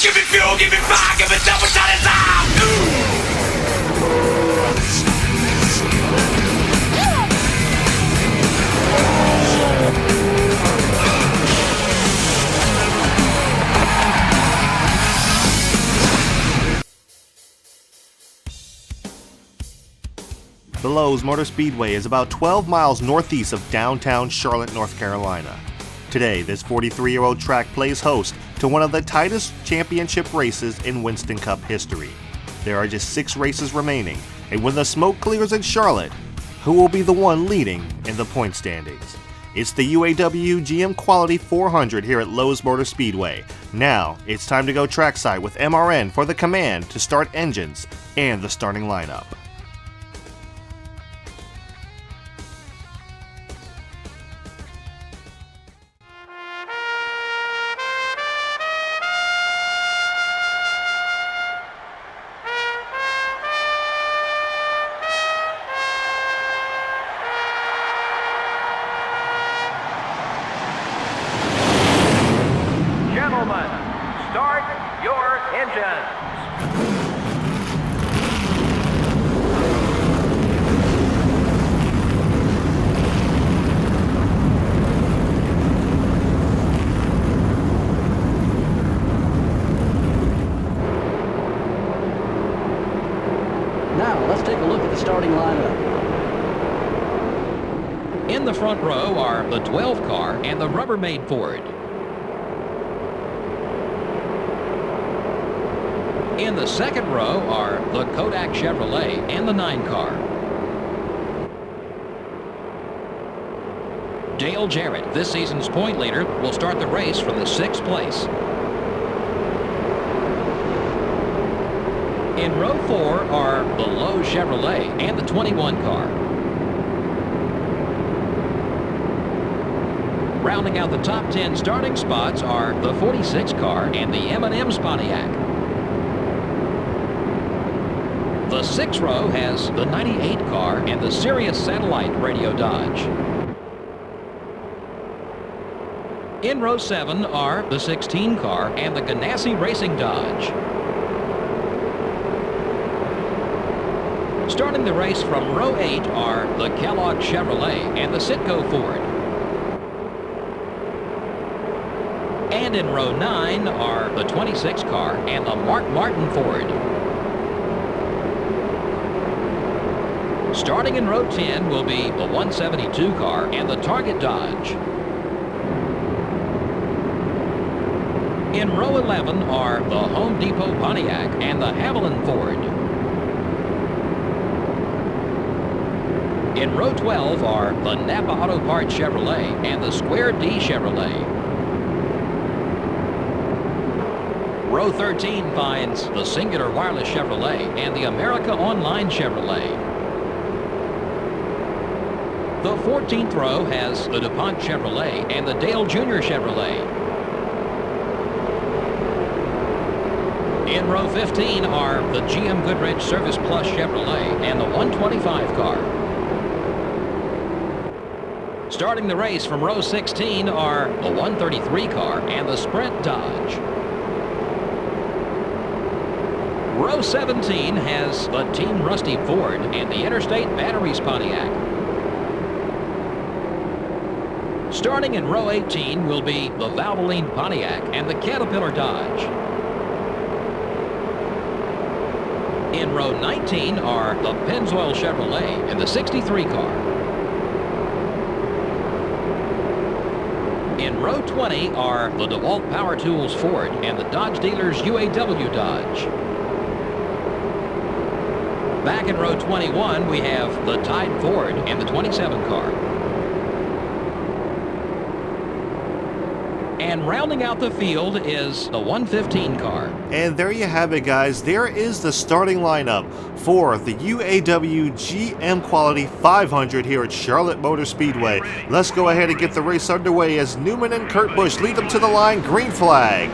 Give me fuel, give me fire, give me double shot of time. The Lowe's Motor Speedway is about 12 miles northeast of downtown Charlotte, North Carolina. Today, this 43-year-old track plays host to one of the tightest championship races in Winston Cup history. There are just 6 races remaining, and when the smoke clears in Charlotte, who will be the one leading in the point standings? It's the UAW-GM Quality 400 here at Lowe's Motor Speedway. Now, it's time to go trackside with MRN for the command to start engines and the starting lineup. Start your engines. Now, let's take a look at the starting lineup. In the front row are the 12 car and the Rubbermaid Ford. In the second row are the Kodak Chevrolet and the 9 car. Dale Jarrett, this season's point leader, will start the race from the 6th place. In row 4 are the Lowe Chevrolet and the 21 car. Rounding out the top 10 starting spots are the 46 car and the M&M's Pontiac. The 6th row has the 98 car and the Sirius Satellite Radio Dodge. In row 7 are the 16 car and the Ganassi Racing Dodge. Starting the race from row 8 are the Kellogg Chevrolet and the Citgo Ford. And in row 9 are the 26 car and the Mark Martin Ford. Starting in row 10 will be the 172 car and the Target Dodge. In row 11 are the Home Depot Pontiac and the Haviland Ford. In row 12 are the Napa Auto Parts Chevrolet and the Square D Chevrolet. Row 13 finds the Singular Wireless Chevrolet and the America Online Chevrolet. The 14th row has the DuPont Chevrolet and the Dale Jr. Chevrolet. In row 15 are the GM Goodrich Service Plus Chevrolet and the 125 car. Starting the race from row 16 are the 133 car and the Sprint Dodge. Row 17 has the Team Rusty Ford and the Interstate Batteries Pontiac. Starting in row 18 will be the Valvoline Pontiac and the Caterpillar Dodge. In row 19 are the Pennzoil Chevrolet and the 63 car. In row 20 are the DeWalt Power Tools Ford and the Dodge Dealers UAW Dodge. Back in row 21 we have the Tide Ford and the 27 car. And rounding out the field is the 115 car. And there you have it, guys. There is the starting lineup for the UAW-GM Quality 500 here at Charlotte Motor Speedway. Let's go ahead and get the race underway as Newman and Kurt Busch lead them to the line. Green flag.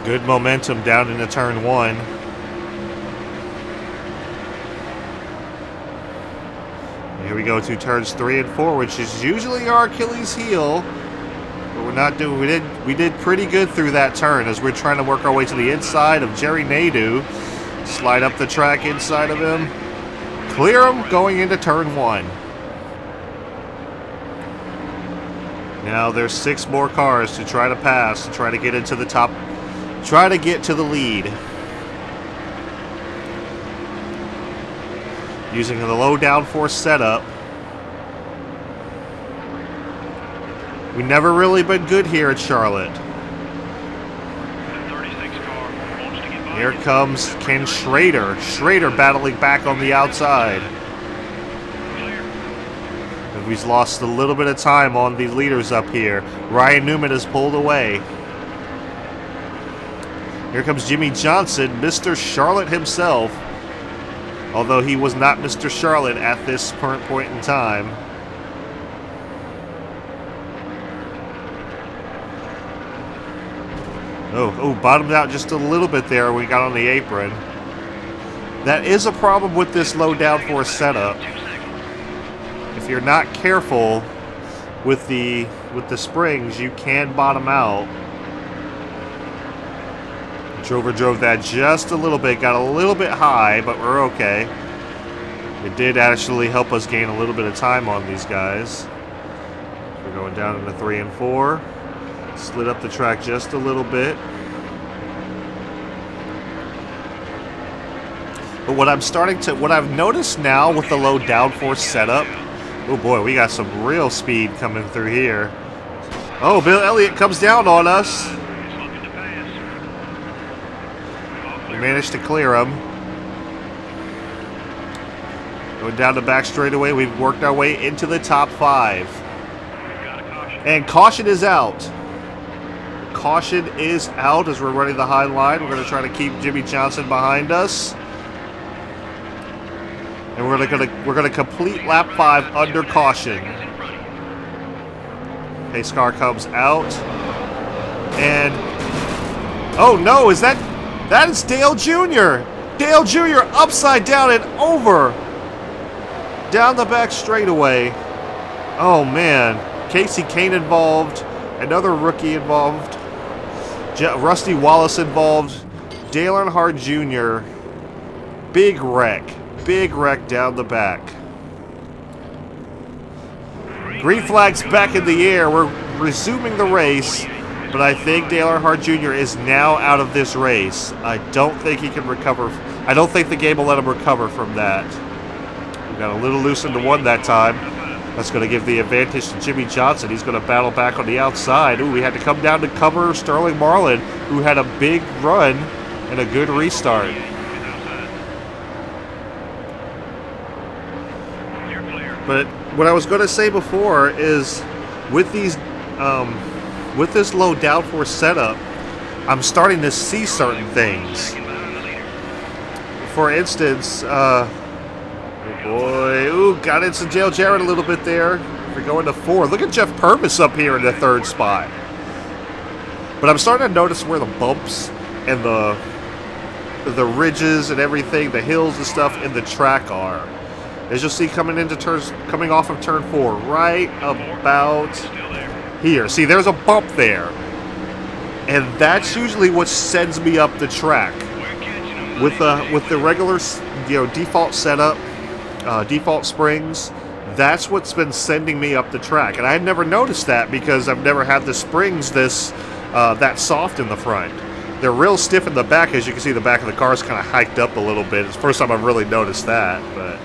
Good momentum down into turn 1. Here we go to turns 3 and 4, which is usually our Achilles heel. But we're not doing. We did pretty good through that turn as we're trying to work our way to the inside of Jerry Nadeau. Slide up the track inside of him. Clear him going into turn 1. Now there's 6 more cars to try to pass, to try to get into the top, try to get to the lead. Using the low downforce setup. We've never really been good here at Charlotte. Here comes Ken Schrader. Schrader battling back on the outside. We've lost a little bit of time on the leaders up here. Ryan Newman has pulled away. Here comes Jimmy Johnson, Mr. Charlotte himself. Although he was not Mr. Charlotte at this current point in time. Oh, bottomed out just a little bit there when we got on the apron. That is a problem with this low downforce setup. If you're not careful with the springs, you can bottom out. Drover drove that just a little bit, got a little bit high, but we're okay. It did actually help us gain a little bit of time on these guys. We're going down into 3 and 4. Slid up the track just a little bit. But what I've noticed now with the low downforce setup, oh boy, we got some real speed coming through here. Oh, Bill Elliott comes down on us. We managed to clear him. Going down the back straightaway, we've worked our way into the top 5. And caution is out. Caution is out as we're running the high line. We're going to try to keep Jimmy Johnson behind us. And we're going to complete lap 5 under caution. Pace car comes out. And oh no, that is Dale Jr. Dale Jr. upside down and over. Down the back straightaway. Oh man. Casey Kane involved. Another rookie involved. Rusty Wallace involved. Dale Earnhardt Jr. Big wreck. Big wreck down the back. Green flag's back in the air. We're resuming the race. But I think Dale Earnhardt Jr. is now out of this race. I don't think he can recover. I don't think the game will let him recover from that. We got a little loose into 1 that time. That's going to give the advantage to Jimmy Johnson. He's going to battle back on the outside. Ooh, we had to come down to cover Sterling Marlin, who had a big run and a good restart. But what I was going to say before is with these, with this low downforce setup, I'm starting to see certain things. For instance, oh boy, ooh, got into Dale Jarrett a little bit there. We're going to 4. Look at Jeff Purvis up here in the 3rd spot. But I'm starting to notice where the bumps and the ridges and everything, the hills and stuff in the track are. As you'll see coming off of turn 4, right about here. See, there's a bump there. And that's usually what sends me up the track. With the regular, default setup, default springs, that's what's been sending me up the track. And I had never noticed that because I've never had the springs that soft in the front. They're real stiff in the back. As you can see, the back of the car is kind of hiked up a little bit. It's the first time I've really noticed that. But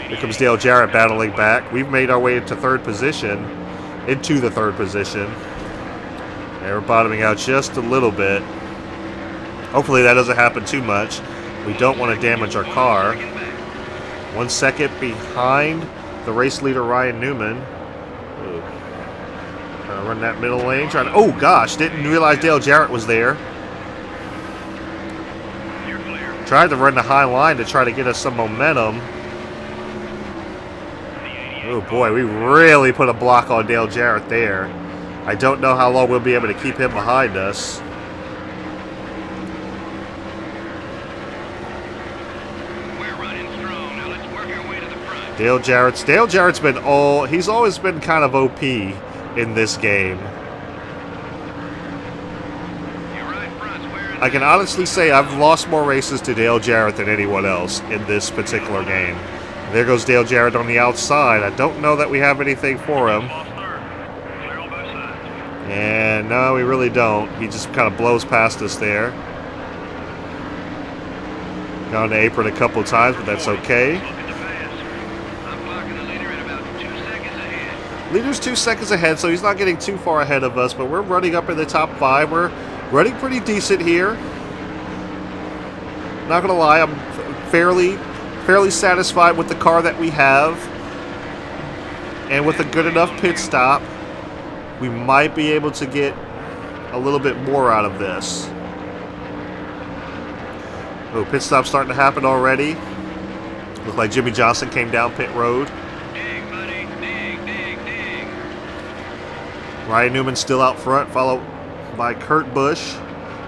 here comes Dale Jarrett battling back. We've made our way into the 3rd position. And we're bottoming out just a little bit. Hopefully that doesn't happen too much. We don't want to damage our car. 1 second behind the race leader, Ryan Newman. Ooh. Trying to run that middle lane. Oh gosh, didn't realize Dale Jarrett was there. Tried to run the high line to try to get us some momentum. Oh boy, we really put a block on Dale Jarrett there. I don't know how long we'll be able to keep him behind us. Dale Jarrett's been he's always been kind of OP in this game. I can honestly say I've lost more races to Dale Jarrett than anyone else in this particular game. There goes Dale Jarrett on the outside. I don't know that we have anything for him. And no, we really don't. He just kind of blows past us there. Got on the apron a couple times, but that's okay. Leader's 2 seconds ahead, so he's not getting too far ahead of us, but we're running up in the top 5. We're running pretty decent here. Not gonna lie, I'm fairly satisfied with the car that we have. And with a good enough pit stop, we might be able to get a little bit more out of this. Oh, pit stop's starting to happen already. Looks like Jimmy Johnson came down pit road. Ryan Newman still out front, followed by Kurt Busch,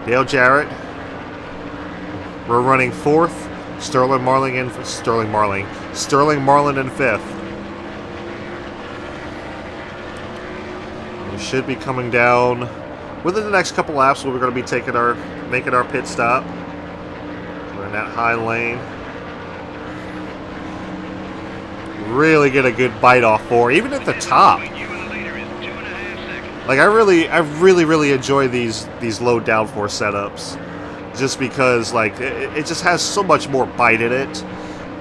Dale Jarrett. We're running 4th. Sterling Marlin in 5th. We should be coming down within the next couple laps. We're going to be making our pit stop. We're in that high lane. Really get a good bite off for, even at the top. Like I really enjoy these low downforce setups, just because like it just has so much more bite in it,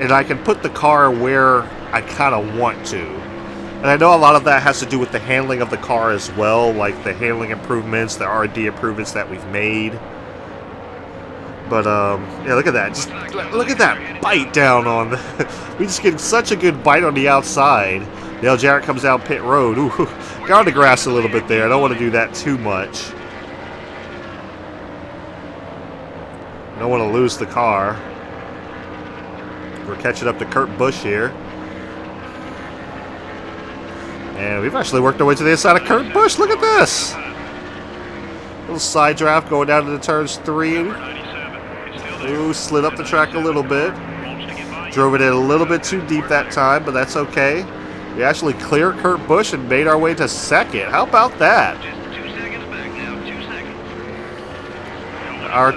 and I can put the car where I kind of want to. And I know a lot of that has to do with the handling of the car as well, like the handling improvements, the R&D improvements that we've made. But yeah, look at that! Just look at that bite down on. We just get such a good bite on the outside. Dale Jarrett comes down pit road. Ooh, got on the grass a little bit there. I don't want to do that too much. I don't want to lose the car. We're catching up to Kurt Busch here. And we've actually worked our way to the inside of Kurt Busch. Look at this! Little side draft going down to the turns 3. Ooh, slid up the track a little bit. Drove it in a little bit too deep that time, but that's okay. We actually cleared Kurt Busch and made our way to 2nd. How about that? Our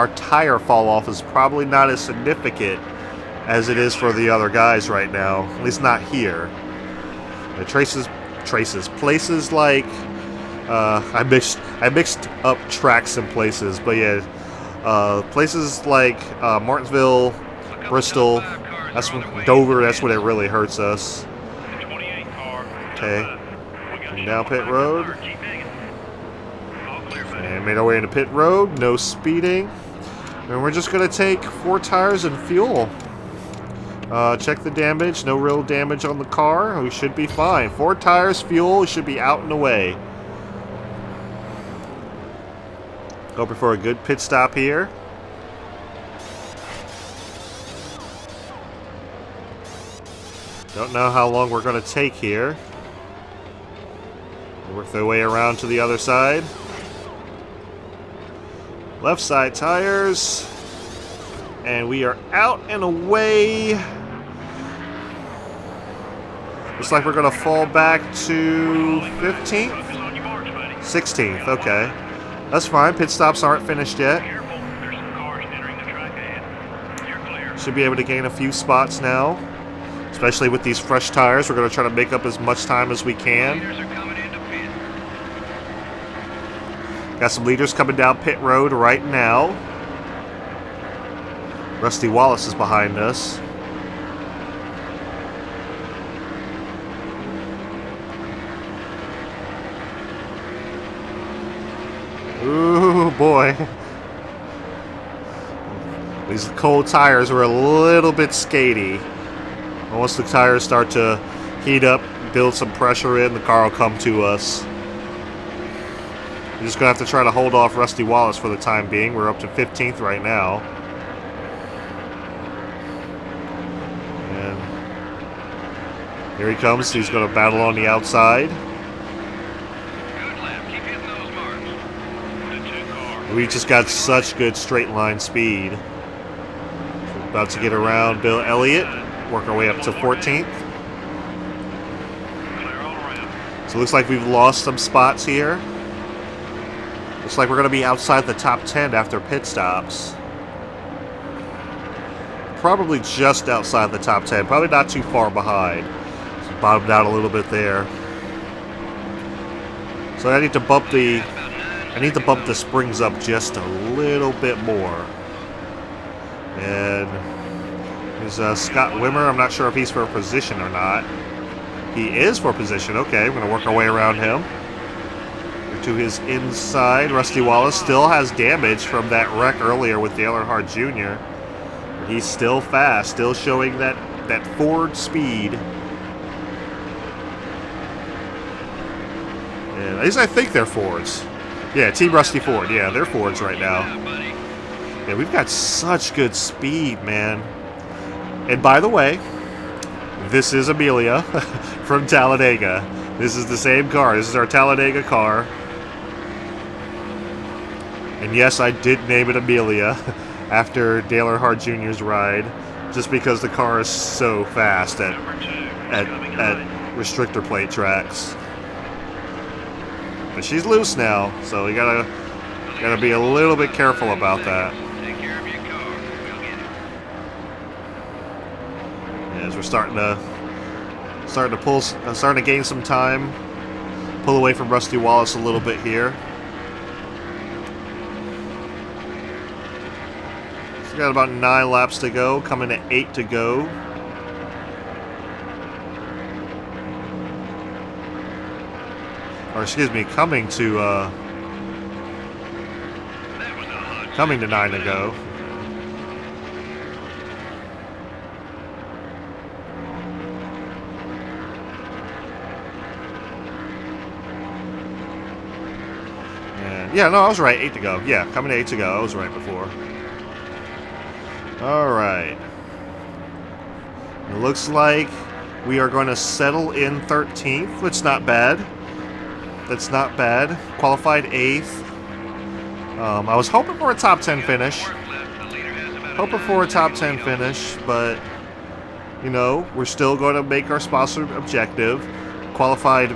tire fall off is probably not as significant as it is for the other guys right now. At least not here. The places like I mixed up tracks and places, but yeah, places like Martinsville, Bristol, Dover. That's when it really hurts us. Okay, down pit road, and made our way into pit road. No speeding, and we're just gonna take 4 tires and fuel. Check the damage. No real damage on the car. We should be fine. 4 tires, fuel. We should be out and away. Hoping for a good pit stop here. Don't know how long we're going to take here. Work their way around to the other side. Left side tires. And we are out and away. Looks like we're going to fall back to 15th? 16th, okay. That's fine. Pit stops aren't finished yet. Should be able to gain a few spots now. Especially with these fresh tires. We're going to try to make up as much time as we can. Got some leaders coming down pit road right now. Rusty Wallace is behind us. Ooh, boy. These cold tires are a little bit skatey. Once the tires start to heat up, build some pressure in, the car will come to us. We're just going to have to try to hold off Rusty Wallace for the time being. We're up to 15th right now. And here he comes. He's going to battle on the outside. We just got such good straight line speed. We're about to get around Bill Elliott. work our way up to 14th. So it looks like we've lost some spots here. Looks like we're going to be outside the top 10 after pit stops. Probably just outside the top 10. Probably not too far behind. So bottomed out a little bit there. So I need to bump the springs up just a little bit more. And there's Scott Wimmer. I'm not sure if he's for a position or not. He is for position. Okay, we're going to work our way around him. To his inside. Rusty Wallace still has damage from that wreck earlier with Dale Earnhardt Jr. But he's still fast, still showing that Ford speed. And at least I think they're Fords. Yeah, Team Rusty Ford. Yeah, they're Fords right now. Yeah, we've got such good speed, man. And by the way, this is Amelia from Talladega. This is the same car. This is our Talladega car. And yes, I did name it Amelia after Dale Earnhardt Jr.'s ride, just because the car is so fast at restrictor plate tracks. But she's loose now, so you gotta be a little bit careful about that. As we're starting to gain some time, pull away from Rusty Wallace a little bit here. So we got about 9 laps to go, coming to 8 to go. Or excuse me, coming to 9 to go. Yeah, no, I was right. 8 to go. Yeah, coming to 8 to go. I was right before. All right. It looks like we are going to settle in 13th, which is not bad. That's not bad. Qualified 8th. I was hoping for a top 10 finish. But, you know, we're still going to make our sponsor objective. Qualified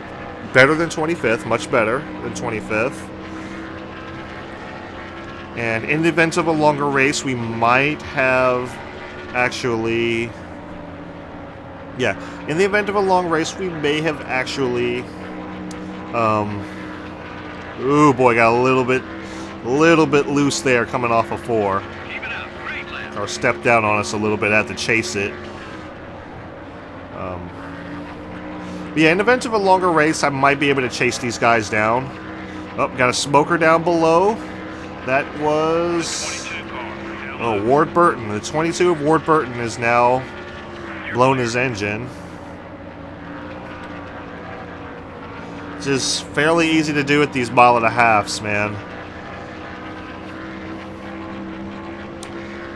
better than 25th, much better than 25th. And in the event of a longer race, we might have actually... Yeah, in the event of a long race, we may have actually... Ooh, boy, got a little bit loose there coming off of 4. Or stepped down on us a little bit, had to chase it. But yeah, in the event of a longer race, I might be able to chase these guys down. Oh, got a smoker down below. That was... Oh, Ward Burton. The 22 of Ward Burton is now blown his engine. It's just fairly easy to do at these 1.5 miles, man.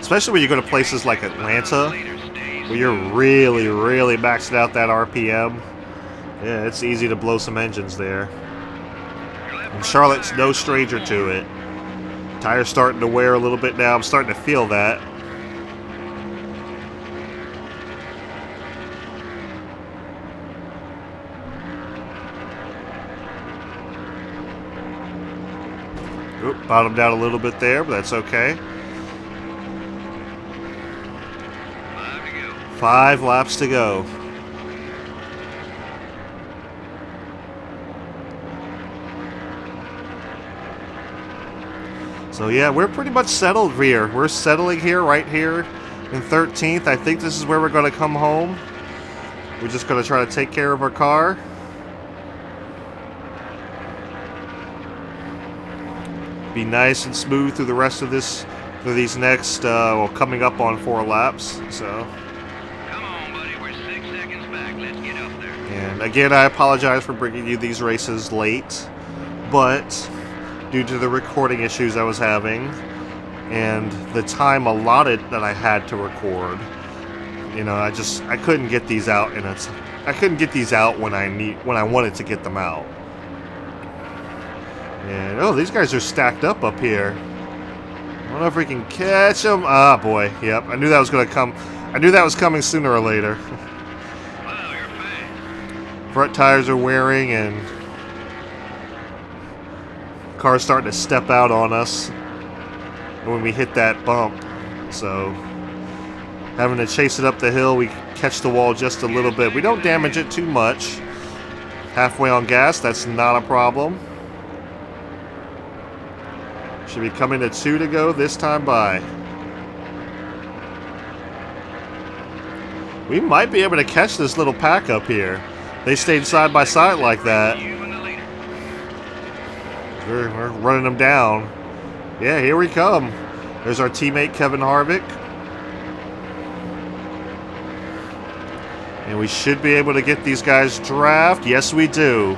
Especially when you go to places like Atlanta, where you're really, really maxing out that RPM. Yeah, it's easy to blow some engines there. And Charlotte's no stranger to it. Tire's starting to wear a little bit now. I'm starting to feel that. Oop, bottomed out a little bit there, but that's okay. 5 laps to go. So yeah, we're pretty much settled here. We're settling here, right here in 13th. I think this is where we're going to come home. We're just going to try to take care of our car. Be nice and smooth through the rest of this, through these next, well, coming up on 4 laps. So. Come on, buddy. We're 6 seconds back. Let's get up there. And again, I apologize for bringing you these races late, but due to the recording issues I was having and the time allotted that I had to record, you know, I couldn't get these out, and I couldn't get these out when I wanted to get them out. And oh, these guys are stacked up here. I don't know if we can catch them. Ah, boy. Yep, I knew that was going to come. I knew that was coming sooner or later. Front tires are wearing and car's starting to step out on us when we hit that bump. So having to chase it up the hill, we catch the wall just a little bit. We don't damage it too much. Halfway on gas, that's not a problem. Should be coming to 2 to go this time by. We might be able to catch this little pack up here. They stayed side by side like that. We're running them down. Yeah, here we come. There's our teammate Kevin Harvick. And we should be able to get these guys draft. Yes, we do.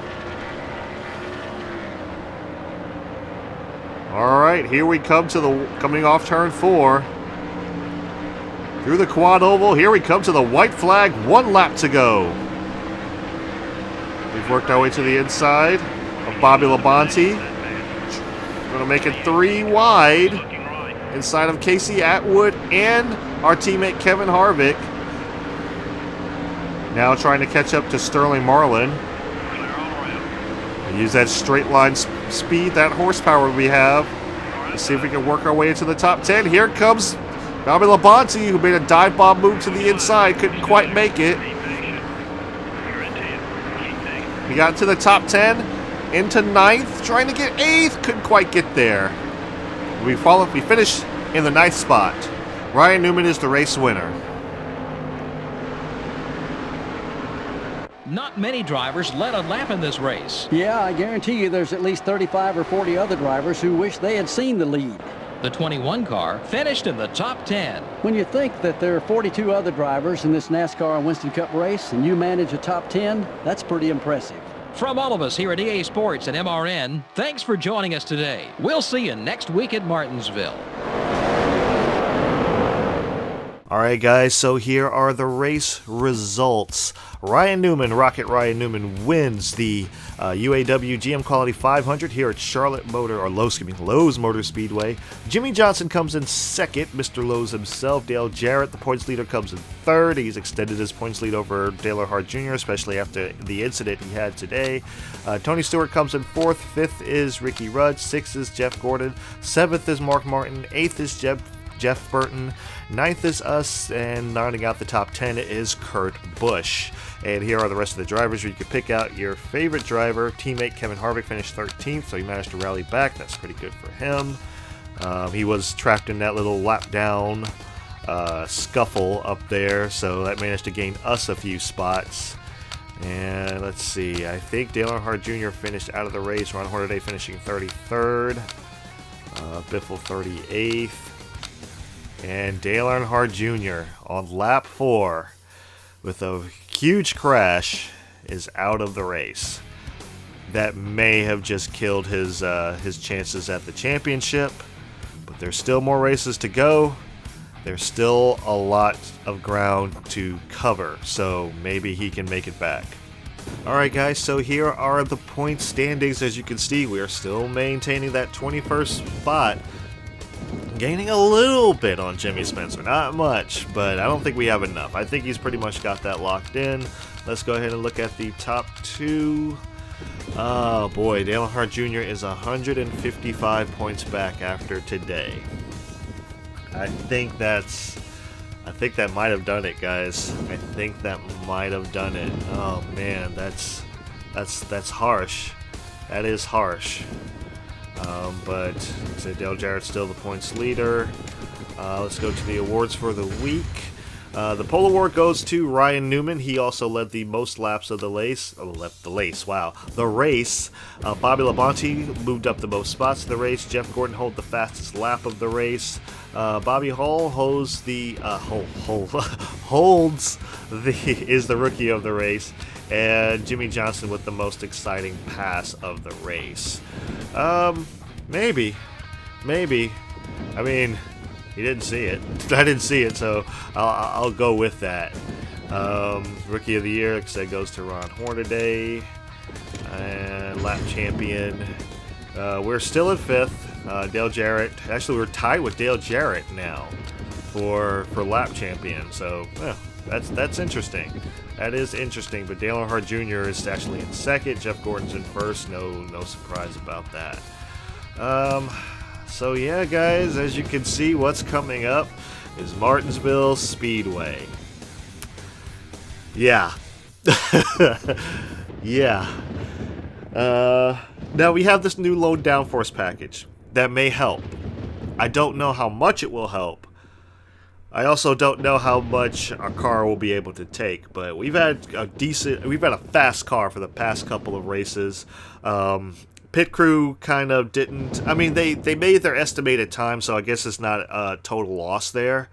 All right, here we come to the coming off turn 4. Through the quad oval, here we come to the white flag. 1 lap to go. We've worked our way to the inside of Bobby Labonte. Going to make it 3 wide inside of Casey Atwood and our teammate Kevin Harvick. Now trying to catch up to Sterling Marlin. Use that straight line speed, that horsepower we have. Let's see if we can work our way into the top 10. Here comes Bobby Labonte, who made a dive bomb move to the inside. Couldn't quite make it. He got to the top 10, into 9th, trying to get 8th. Couldn't quite get there. We finished in the 9th spot. Ryan Newman is the race winner. Not many drivers led a lap in this race. Yeah, I guarantee you there's at least 35 or 40 other drivers who wish they had seen the lead. The 21 car finished in the top 10. When you think that there are 42 other drivers in this NASCAR Winston Cup race and you manage a top 10, that's pretty impressive. From all of us here at EA Sports and MRN, thanks for joining us today. We'll see you next week at Martinsville. Alright guys, so here are the race results. Ryan Newman, Rocket Ryan Newman, wins the UAW-GM Quality 500 here at Lowe's Motor Speedway. Jimmy Johnson comes in second, Mr. Lowe's himself. Dale Jarrett, the points leader, comes in third. He's extended his points lead over Dale Earnhardt Jr., especially after the incident he had today. Tony Stewart comes in fourth. Fifth is Ricky Rudd. Sixth is Jeff Gordon. Seventh is Mark Martin. Eighth is Jeff Burton. Ninth is us, and rounding out the top 10 is Kurt Busch. And here are the rest of the drivers where you can pick out your favorite driver. Teammate Kevin Harvick finished 13th, so he managed to rally back. That's pretty good for him. He was trapped in that little lap down scuffle up there, so that managed to gain us a few spots. And let's see, I think Dale Earnhardt Jr. finished out of the race. Ron Hornaday finishing 33rd. Biffle 38th. And Dale Earnhardt Jr. on lap 4 with a huge crash is out of the race. That may have just killed his chances at the championship, but there's still more races to go. There's still a lot of ground to cover, so maybe he can make it back. Alright guys, so here are the point standings. As you can see, we are still maintaining that 21st spot. Gaining a little bit on Jimmy Spencer, not much, but I don't think we have enough. I think he's pretty much got that locked in. Let's go ahead and look at the top 2. Oh boy, Dale Earnhardt Jr. is 155 points back after today. I think that might have done it, guys. I think that might have done it. Oh man, that's harsh. That is harsh. But so Dale Jarrett's still the points leader. Let's go to the awards for the week. The pole award goes to Ryan Newman. He also led the most laps of the race. The race. Bobby Labonte moved up the most spots of the race. Jeff Gordon held the fastest lap of the race. Bobby Hull is the rookie of the race. And Jimmy Johnson with the most exciting pass of the race. Maybe. I mean, he didn't see it. I didn't see it, so I'll go with that. Rookie of the Year, like I said, goes to Ron Hornaday. And lap champion. We're still in 5th. Dale Jarrett. Actually, we're tied with Dale Jarrett now. for lap champion. So yeah, that's interesting. That is interesting. But Dale Earnhardt Jr. is actually in second. Jeff Gordon's in first. No surprise about that. So yeah, guys, as you can see, what's coming up is Martinsville Speedway. Yeah. Yeah. Now we have this new low downforce package that may help. I don't know how much it will help. I also don't know how much our car will be able to take, but we've had a fast car for the past couple of races. Pit crew kind of didn't. I mean, they made their estimated time, so I guess it's not a total loss there.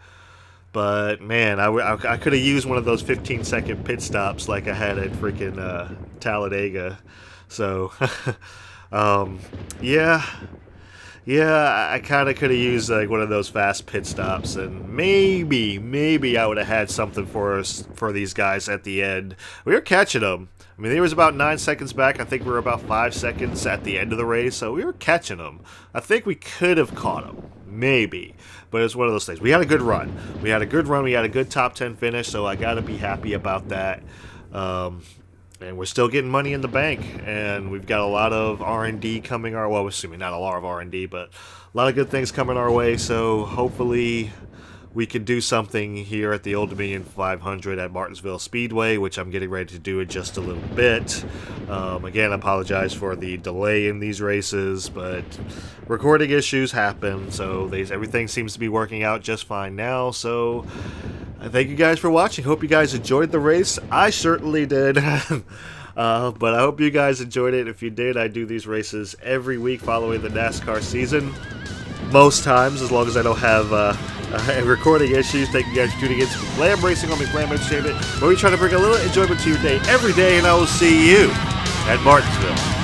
But man, I could have used one of those 15-second pit stops like I had at freaking Talladega. So, yeah, I kind of could have used like one of those fast pit stops, and maybe I would have had something for these guys at the end. We were catching them. I mean, they was about 9 seconds back. I think we were about 5 seconds at the end of the race, so we were catching them. I think we could have caught them, maybe. But it's one of those things. We had a good run. We had a good top 10 finish, so I got to be happy about that. And we're still getting money in the bank, and we've got a lot of R&D coming our way. Well, assuming not a lot of R&D, but a lot of good things coming our way. So hopefully we can do something here at the Old Dominion 500 at Martinsville Speedway, which I'm getting ready to do in just a little bit. Again, I apologize for the delay in these races, but recording issues happen, so everything seems to be working out just fine now. So thank you guys for watching. Hope you guys enjoyed the race. I certainly did. But I hope you guys enjoyed it. If you did, I do these races every week following the NASCAR season. Most times, as long as I don't have recording issues. Thank you guys for tuning in to Lamb Racing on McLam Entertainment, where we try to bring a little enjoyment to your day every day, and I will see you at Martinsville.